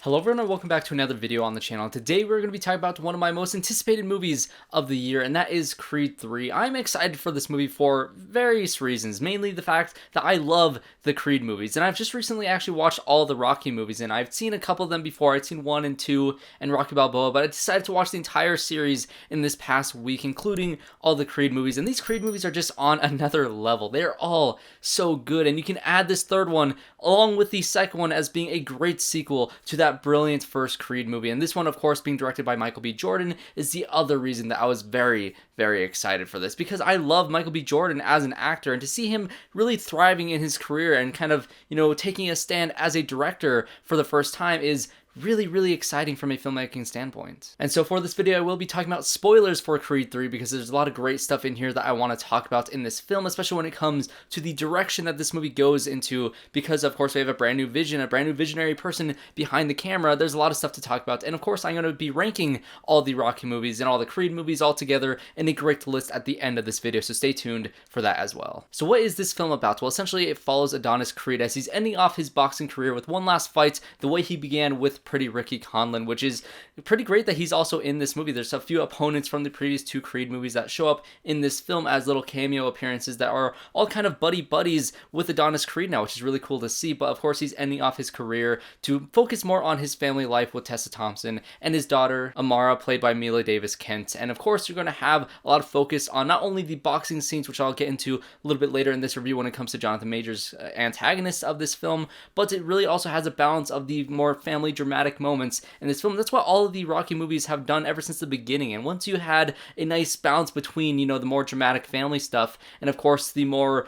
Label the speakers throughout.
Speaker 1: Hello everyone and welcome back to another video on the channel. Today we're going to be talking about one of my most anticipated movies of the year, and that is Creed 3. I'm excited for this movie for various reasons, mainly the fact that I love the Creed movies, and I've just recently actually watched all the Rocky movies, and I've seen a couple of them before. I'd seen 1 and 2 and Rocky Balboa, but I decided to watch the entire series in this past week, including all the Creed movies, and these Creed movies are just on another level. They're all so good, and you can add this third one along with the second one as being a great sequel to that brilliant first Creed movie. And this one, of course, being directed by Michael B. Jordan is the other reason that I was very excited for this, because I love Michael B. Jordan as an actor, and to see him really thriving in his career and kind of, taking a stand as a director for the first time is really exciting from a filmmaking standpoint. And so for this video, I will be talking about spoilers for Creed 3 because there's a lot of great stuff in here that I want to talk about in this film, especially when it comes to the direction that this movie goes into, because of course we have a brand new vision, a brand new visionary person behind the camera. There's a lot of stuff to talk about, and of course I'm going to be ranking all the Rocky movies and all the Creed movies all together in a great list at the end of this video, so stay tuned for that as well. So what is this film about? Well, essentially it follows Adonis Creed as he's ending off his boxing career with one last fight, the way he began with Pretty Ricky CONLAN, which is pretty great that he's also in this movie. There's a few opponents from the previous 2 Creed movies that show up in this film as little cameo appearances that are all kind of buddies with Adonis Creed now, which is really cool to see. But of course he's ending off his career to focus more on his family life with Tessa Thompson and his daughter AMARA, played by Mila Davis Kent. And of course you're going to have a lot of focus on not only the boxing scenes, which I'll get into a little bit later in this review when it comes to Jonathan Majors' antagonist of this film, but it really also has a balance of the more family dramatic moments in this film. That's what all of the Rocky movies have done ever since the beginning. And once you had a nice balance between, the more dramatic family stuff and of course the more,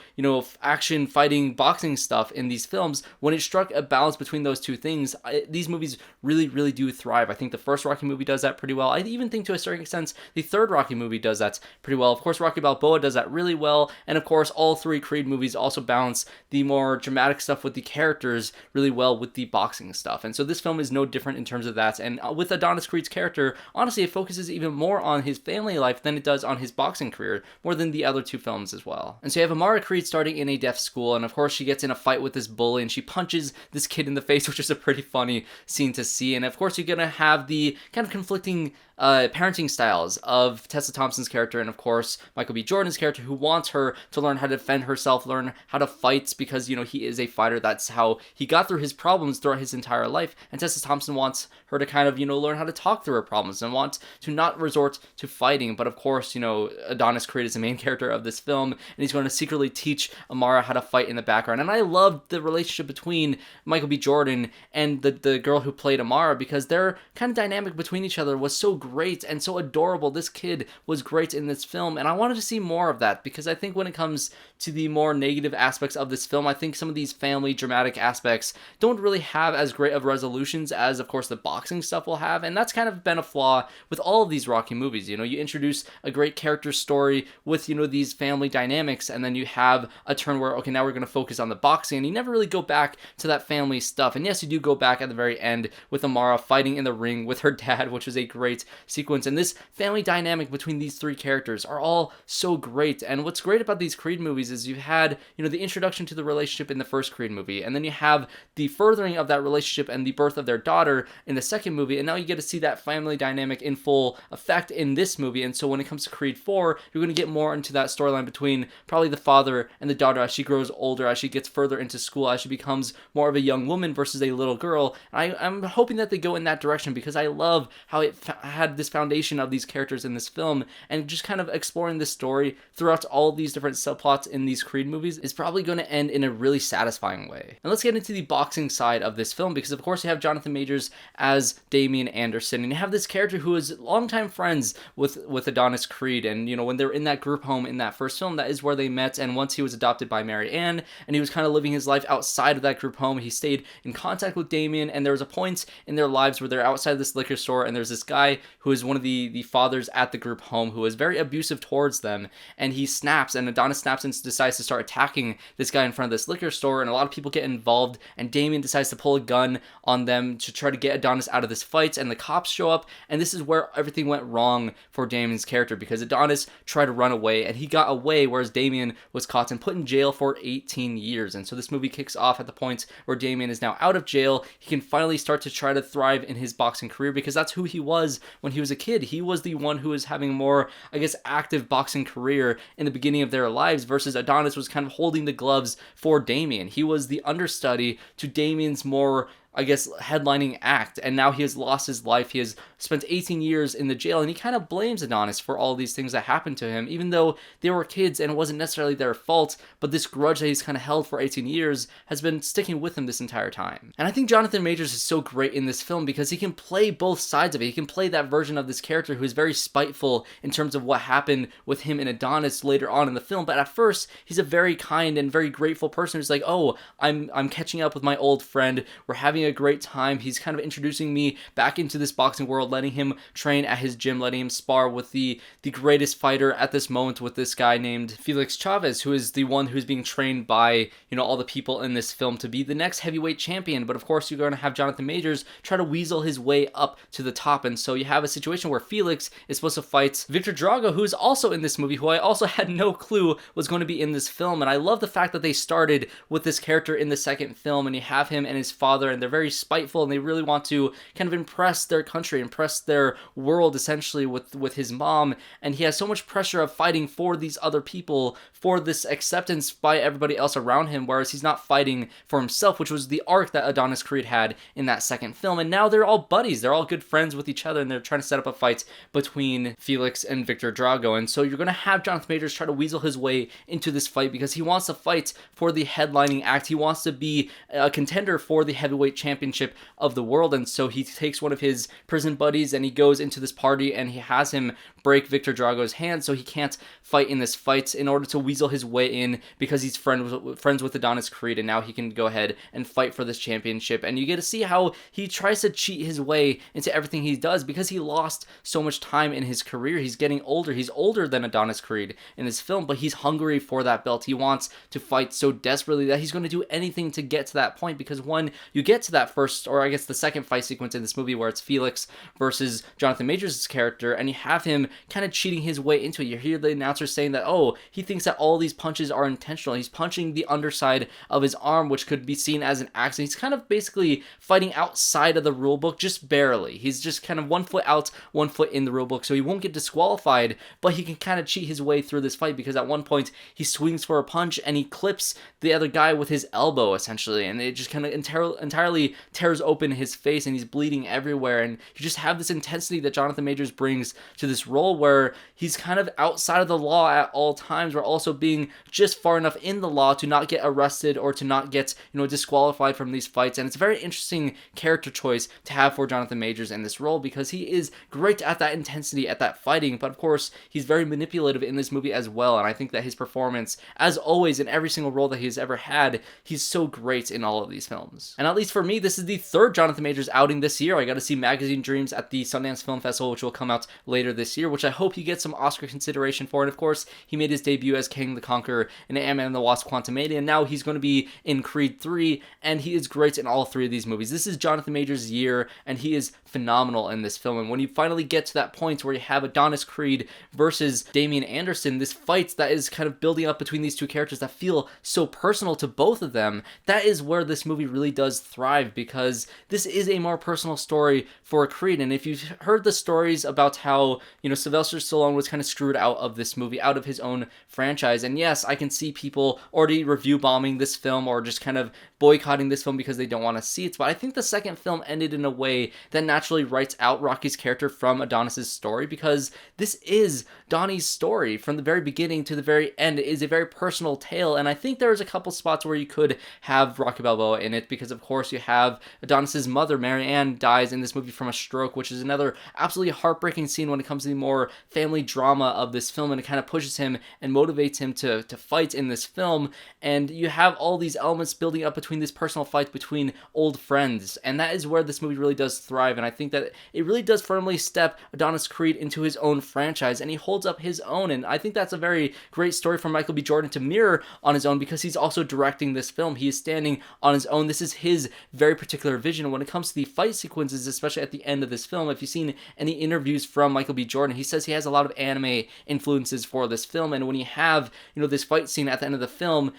Speaker 1: action fighting boxing stuff in these films, when it struck a balance between those two things, these movies really do thrive. I think the first Rocky movie does that pretty well. I even think to a certain extent the third Rocky movie does that pretty well. Of course Rocky Balboa does that really well, and of course all 3 Creed movies also balance the more dramatic stuff with the characters really well with the boxing stuff. And so this film is no different in terms of that. And with Adonis Creed's character, honestly, it focuses even more on his family life than it does on his boxing career, more than the other 2 films as well. And so you have AMARA Creed starting in a deaf school, and of course she gets in a fight with this bully and she punches this kid in the face, which is a pretty funny scene to see. And of course you're gonna have the kind of conflicting parenting styles of Tessa Thompson's character and of course Michael B. Jordan's character, who wants her to learn how to defend herself, learn how to fight, because he is a fighter. That's how he got through his problems throughout his entire life. And Tessa Thompson wants her to kind of learn how to talk through her problems and want to not resort to fighting. But of course Adonis Creed is the main character of this film, and he's going to secretly teach AMARA how to fight in the background. And I loved the relationship between Michael B. Jordan and the girl who played AMARA, because their kind of dynamic between each other was so great and so adorable. This kid was great in this film, and I wanted to see more of that, because I think when it comes to the more negative aspects of this film, I think some of these family dramatic aspects don't really have as great of resolutions as of course the boxing stuff will have. And that's kind of been a flaw with all of these Rocky movies. You introduce a great character story with these family dynamics, and then you have a turn where, okay, now we're going to focus on the boxing, and you never really go back to that family stuff. And yes, you do go back at the very end with AMARA fighting in the ring with her dad, which was a great sequence. And this family dynamic between these 3 characters are all so great. And what's great about these Creed movies is you've had the introduction to the relationship in the first Creed movie, and then you have the furthering of that relationship and the birth of their daughter in the second movie, and now you get to see that family dynamic in full effect in this movie. And so when it comes to Creed 4, you're going to get more into that storyline between probably the father and the daughter as she grows older, as she gets further into school, as she becomes more of a young woman versus a little girl. And I'm hoping that they go in that direction, because I love how it had this foundation of these characters in this film, and just kind of exploring this story throughout all these different subplots in these Creed movies is probably going to end in a really satisfying way. And let's get into the boxing side of this film, because of course you have Jonathan Majors as Damian Anderson, and you have this character who is longtime friends with Adonis Creed. And when they're in that group home in that first film, that is where they met. And once he was adopted by Mary Ann and he was kind of living his life outside of that group home, he stayed in contact with Damian. And there was a point in their lives where they're outside this liquor store, and there's this guy who who is one of the fathers at the group home, who is very abusive towards them, and he snaps, and Adonis snaps and decides to start attacking this guy in front of this liquor store, and a lot of people get involved, and Damian decides to pull a gun on them to try to get Adonis out of this fight, and the cops show up, and this is where everything went wrong for Damian's character, because Adonis tried to run away, and he got away, whereas Damian was caught and put in jail for 18 years, and so this movie kicks off at the point where Damian is now out of jail. He can finally start to try to thrive in his boxing career, because that's who he was when he was a kid. He was the one who was having more, I guess, active boxing career in the beginning of their lives, versus Adonis was kind of holding the gloves for Damian. He was the understudy to Damian's more, I guess, headlining act, and now he has lost his life. He has spent 18 years in the jail, and he kind of blames Adonis for all these things that happened to him, even though they were kids and it wasn't necessarily their fault, but this grudge that he's kind of held for 18 years has been sticking with him this entire time. And I think Jonathan Majors is so great in this film because he can play both sides of it. He can play that version of this character who is very spiteful in terms of what happened with him and Adonis later on in the film, but at first, he's a very kind and very grateful person who's like, oh, I'm catching up with my old friend, we're having a great time. He's kind of introducing me back into this boxing world, letting him train at his gym, letting him spar with the greatest fighter at this moment, with this guy named FELIX CHAVEZ, who is the one who's being trained by, all the people in this film to be the next heavyweight champion. But of course, you're going to have Jonathan Majors try to weasel his way up to the top, and so you have a situation where FELIX is supposed to fight VIKTOR DRAGO, who is also in this movie, who I also had no clue was going to be in this film. And I love the fact that they started with this character in the second film, and you have him and his father, and they're very spiteful, and they really want to kind of impress their country, impress their world, essentially, with his mom, and he has so much pressure of fighting for these other people, for this acceptance by everybody else around him, whereas he's not fighting for himself, which was the arc that Adonis Creed had in that second film. And now they're all buddies, they're all good friends with each other, and they're trying to set up a fight between FELIX and VIKTOR DRAGO. And so you're going to have Jonathan Majors try to weasel his way into this fight because he wants to fight for the headlining act. He wants to be a contender for the heavyweight championship of the world, and so he takes one of his prison buddies and he goes into this party and he has him break VIKTOR DRAGO's hand so he can't fight in this fight in order to weasel his way in, because he's friends with Adonis Creed, and now he can go ahead and fight for this championship. And you get to see how he tries to cheat his way into everything he does because he lost so much time in his career. He's getting older. He's older than Adonis Creed in this film, but he's hungry for that belt. He wants to fight so desperately that he's going to do anything to get to that point, because when you get to that first, or I guess the second fight sequence in this movie where it's FELIX versus Jonathan Majors' character, and you have him kind of cheating his way into it. You hear the announcer saying that, oh, he thinks that all these punches are intentional. He's punching the underside of his arm, which could be seen as an accident. He's kind of basically fighting outside of the rulebook, just barely. He's just kind of 1 foot out, 1 foot in the rulebook, so he won't get disqualified, but he can kind of cheat his way through this fight, because at one point he swings for a punch and he clips the other guy with his elbow, essentially, and it just kind of entirely tears open his face, and he's bleeding everywhere. And you just have this intensity that Jonathan Majors brings to this role, where he's kind of outside of the law at all times, while also being just far enough in the law to not get arrested or to not get, disqualified from these fights. And it's a very interesting character choice to have for Jonathan Majors in this role, because he is great at that intensity, at that fighting, but of course he's very manipulative in this movie as well. And I think that his performance, as always in every single role that he's ever had, he's so great in all of these films. And at least for me, this is the third Jonathan Majors outing this year. I got to see Magazine Dreams at the Sundance Film Festival, which will come out later this year, which I hope he gets some Oscar consideration for. And of course, he made his debut as King the Conqueror in Ant-Man and the Wasp: Quantumania, and now he's going to be in Creed 3, and he is great in all three of these movies. This is Jonathan Majors' year, and he is phenomenal in this film. And when you finally get to that point where you have Adonis Creed versus Damian Anderson, this fight that is kind of building up between these two characters that feel so personal to both of them, that is where this movie really does thrive, because this is a more personal story for Creed. And if you've heard the stories about how, Sylvester Stallone was kind of screwed out of this movie, out of his own franchise, and yes, I can see people already review bombing this film or just kind of boycotting this film because they don't want to see it, but I think the second film ended in a way that naturally writes out Rocky's character from Adonis's story, because this is Donnie's story from the very beginning to the very end. It is a very personal tale, and I think there's a couple spots where you could have Rocky Balboa in it, because of course you have Adonis's mother, Marianne, dies in this movie from a stroke, which is another absolutely heartbreaking scene when it comes to the more family drama of this film, and it kind of pushes him and motivates him to fight in this film. And you have all these elements building up between this personal fight between old friends, and that is where this movie really does thrive. And I think that it really does firmly step Adonis Creed into his own franchise, and he holds up his own. And I think that's a very great story for Michael B. Jordan to mirror on his own, because he's also directing this film. He is standing on his own. This is his very particular vision when it comes to the fight sequences, especially at the end of this film. If you've seen any interviews from Michael B. Jordan, he says he has a lot of anime influences for this film. And when you have, this fight scene at the end of the film,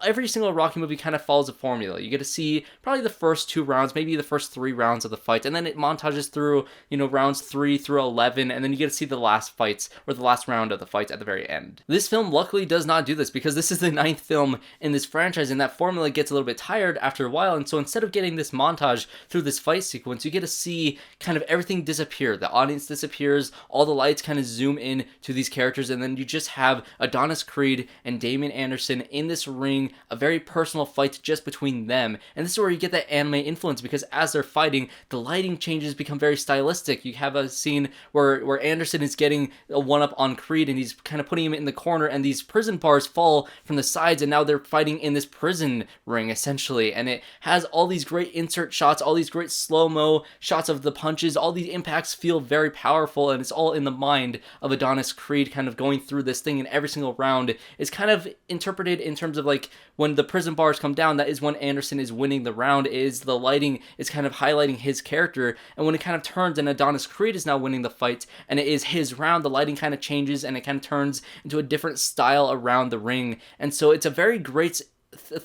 Speaker 1: every single Rocky movie kind of follows a formula. You get to see probably the first 2 rounds, maybe the first 3 rounds of the fight, and then it montages through, rounds 3 through 11, and then you get to see the last fights, or the last round of the fights at the very end. This film luckily does not do this, because this is the 9th film in this franchise, and that formula gets a little bit tired after a while. And so instead of getting this montage through this fight sequence, you get to see kind of everything disappear. The audience disappears, all the lights kind of zoom in to these characters, and then you just have Adonis Creed and Damian Anderson in this ring, a very personal fight just between them. And this is where you get that anime influence, because as they're fighting, the lighting changes, become very stylistic. You have a scene where Anderson is getting a one-up on Creed, and he's kind of putting him in the corner, and these prison bars fall from the sides, and now they're fighting in this prison ring, essentially. And it has all these great insert shots, all these great slow-mo shots of the punches. All these impacts feel very powerful, and it's all in the mind of Adonis Creed kind of going through this thing, and every single round is kind of interpreted in terms of like when the prison bars come down, that is when Anderson is winning the round, is the lighting is kind of highlighting his character. And when it kind of turns and Adonis Creed is now winning the fight and it is his round, the lighting kind of changes and it kind of turns into a different style around the ring. And so it's a very great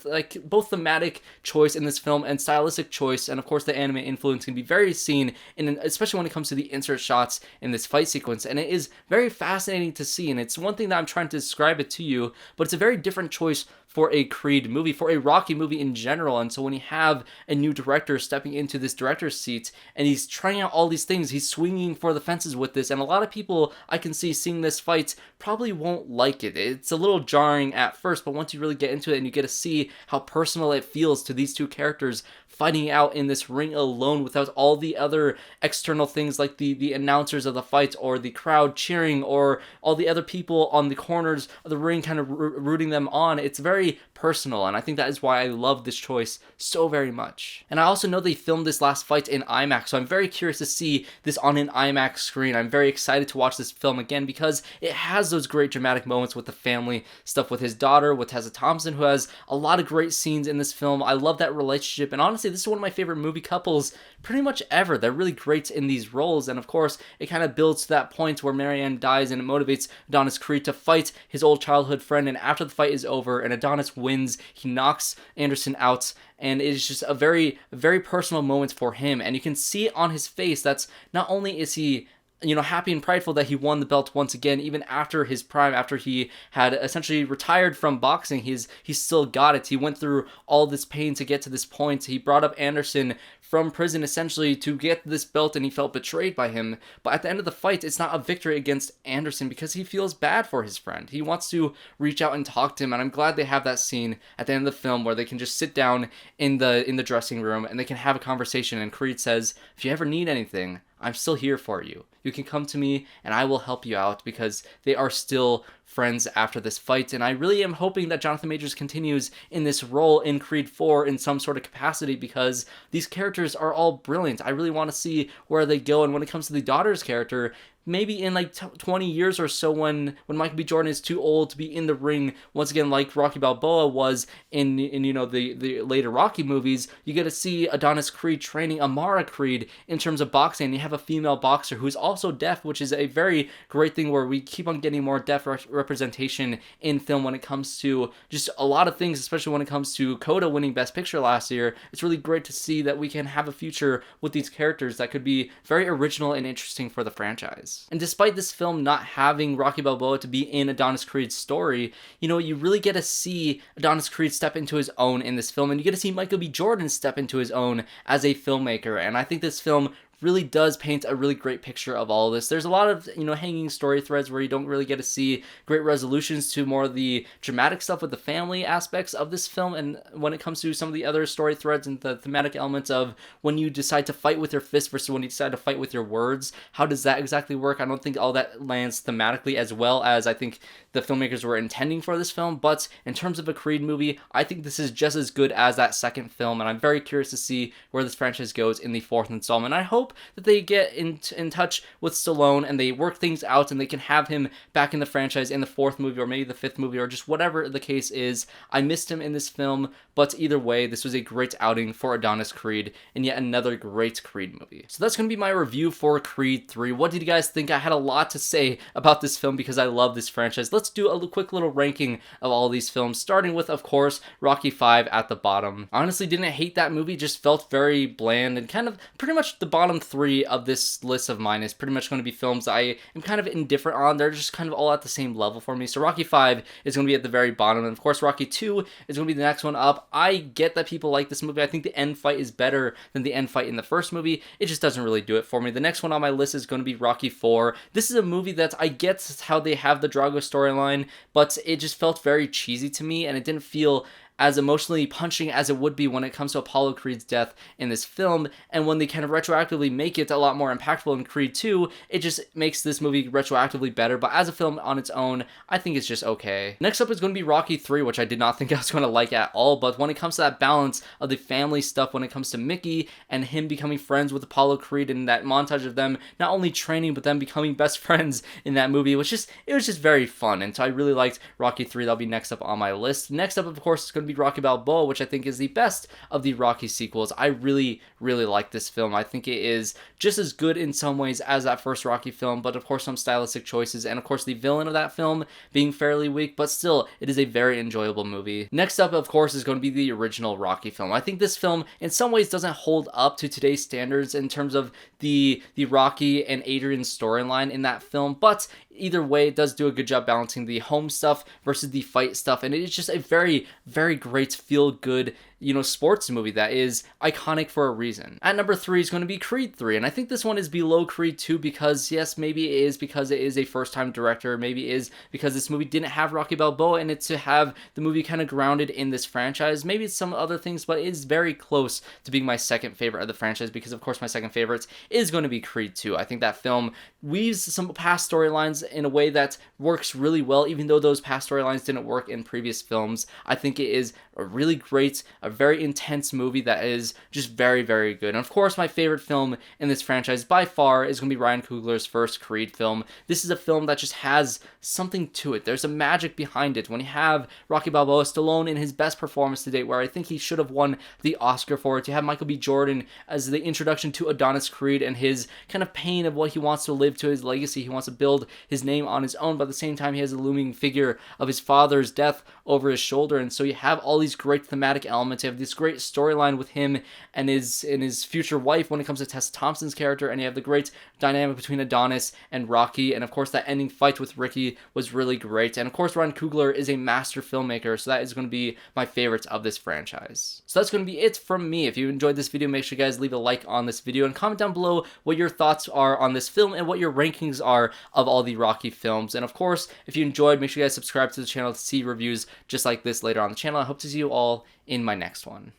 Speaker 1: like both thematic choice in this film and stylistic choice, and of course the anime influence can be very seen in, especially when it comes to the insert shots in this fight sequence. And it is very fascinating to see, and it's one thing that I'm trying to describe it to you, but it's a very different choice for a Creed movie, for a Rocky movie in general. And so when you have a new director stepping into this director's seat and he's trying out all these things, he's swinging for the fences with this, and a lot of people I can see seeing this fight probably won't like it. It's a little jarring at first, but once you really get into it and you get to see how personal it feels to these two characters fighting out in this ring alone without all the other external things like the announcers of the fight or the crowd cheering or all the other people on the corners of the ring kind of rooting them on, it's very personal, and I think that is why I love this choice so very much. And I also know they filmed this last fight in IMAX, so I'm very curious to see this on an IMAX screen. I'm very excited to watch this film again because it has those great dramatic moments with the family stuff with his daughter, with Tessa Thompson, who has a lot of great scenes in this film. I love that relationship, and honestly, this is one of my favorite movie couples pretty much ever. They're really great in these roles, and of course, it kind of builds to that point where Marianne dies, and it motivates Adonis Creed to fight his old childhood friend, and after the fight is over and Adonis wins, he knocks Anderson out, and it is just a very, very personal moment for him. And you can see it on his face. That's not only is he happy and prideful that he won the belt once again, even after his prime, after he had essentially retired from boxing, he's still got it. He went through all this pain to get to this point. He brought up Anderson from prison essentially to get this belt, and he felt betrayed by him. But at the end of the fight, it's not a victory against Anderson because he feels bad for his friend. He wants to reach out and talk to him, and I'm glad they have that scene at the end of the film where they can just sit down in the dressing room and they can have a conversation, and Creed says, "If you ever need anything, I'm still here for you. You can come to me and I will help you out," because they are still friends after this fight. And I really am hoping that Jonathan Majors continues in this role in Creed 4 in some sort of capacity, because these characters are all brilliant. I really want to see where they go. And when it comes to the daughter's character, maybe in like 20 years or so, when Michael B. Jordan is too old to be in the ring once again, like Rocky Balboa was in the later Rocky movies, you get to see Adonis Creed training AMARA Creed in terms of boxing. And you have a female boxer who's also deaf, which is a very great thing where we keep on getting more deaf representation in film when it comes to just a lot of things, especially when it comes to Coda winning Best Picture last year. It's really great to see that we can have a future with these characters that could be very original and interesting for the franchise. And despite this film not having Rocky Balboa to be in Adonis Creed's story, you really get to see Adonis Creed step into his own in this film, and you get to see Michael B. Jordan step into his own as a filmmaker. And I think this film really does paint a really great picture of all of this. There's a lot of, hanging story threads where you don't really get to see great resolutions to more of the dramatic stuff with the family aspects of this film, and when it comes to some of the other story threads and the thematic elements of when you decide to fight with your fist versus when you decide to fight with your words, how does that exactly work? I don't think all that lands thematically as well as I think the filmmakers were intending for this film, but in terms of a Creed movie, I think this is just as good as that second film, and I'm very curious to see where this franchise goes in the fourth installment. I hope that they get in touch with Stallone and they work things out and they can have him back in the franchise in the fourth movie or maybe the fifth movie or just whatever the case is. I missed him in this film, but either way, this was a great outing for Adonis Creed and yet another great Creed movie. So that's going to be my review for Creed 3. What did you guys think? I had a lot to say about this film because I love this franchise. Let's do a quick little ranking of all these films, starting with, of course, Rocky 5 at the bottom. I honestly didn't hate that movie, just felt very bland and kind of pretty much the bottom 3 of this list of mine is pretty much going to be films I am kind of indifferent on. They're just kind of all at the same level for me. So Rocky 5 is going to be at the very bottom, and of course Rocky 2 is going to be the next one up. I get that people like this movie. I think the end fight is better than the end fight in the first movie. It just doesn't really do it for me. The next one on my list is going to be Rocky 4. This is a movie that I get how they have the Drago storyline, but it just felt very cheesy to me, and it didn't feel as emotionally punching as it would be when it comes to Apollo Creed's death in this film, and when they kind of retroactively make it a lot more impactful in Creed 2, it just makes this movie retroactively better, but as a film on its own, I think it's just okay. Next up is going to be Rocky 3, which I did not think I was going to like at all, but when it comes to that balance of the family stuff, when it comes to Mickey and him becoming friends with Apollo Creed and that montage of them not only training, but them becoming best friends in that movie, it was just very fun, and so I really liked Rocky 3. That'll be next up on my list. Next up, of course, is going to be Rocky Balboa, which I think is the best of the Rocky sequels. I really like this film. I think it is just as good in some ways as that first Rocky film, but of course some stylistic choices, and of course the villain of that film being fairly weak, but still, it is a very enjoyable movie. Next up, of course, is going to be the original Rocky film. I think this film in some ways doesn't hold up to today's standards in terms of the Rocky and Adrian storyline in that film, but either way, it does do a good job balancing the home stuff versus the fight stuff, and it's just a very great feel-good, sports movie that is iconic for a reason. At number 3 is going to be Creed 3, and I think this one is below Creed 2 because, yes, maybe it is because it is a first-time director, maybe it is because this movie didn't have Rocky Balboa in it to have the movie kind of grounded in this franchise. Maybe it's some other things, but it is very close to being my second favorite of the franchise because, of course, my second favorite is going to be Creed 2. I think that film weaves some past storylines in a way that works really well, even though those past storylines didn't work in previous films. I think it is a really great, a very intense movie that is just very good. And of course, my favorite film in this franchise by far is going to be Ryan Coogler's first Creed film. This is a film that just has something to it. There's a magic behind it. When you have Rocky Balboa, Stallone in his best performance to date, where I think he should have won the Oscar for it. You have Michael B. Jordan as the introduction to Adonis Creed and his kind of pain of what he wants to live to, his legacy. He wants to build his name on his own, but at the same time, he has a looming figure of his father's death over his shoulder. And so you have all these great thematic elements. You have this great storyline with him and his future wife when it comes to Tessa Thompson's character, and you have the great dynamic between Adonis and Rocky, and of course that ending fight with Ricky was really great. And of course Ryan Coogler is a master filmmaker, so that is going to be my favorite of this franchise. So that's going to be it from me. If you enjoyed this video, make sure you guys leave a like on this video and comment down below what your thoughts are on this film and what your rankings are of all the Rocky films. And of course, if you enjoyed, make sure you guys subscribe to the channel to see reviews just like this later on the channel. I hope to see you all in my next one.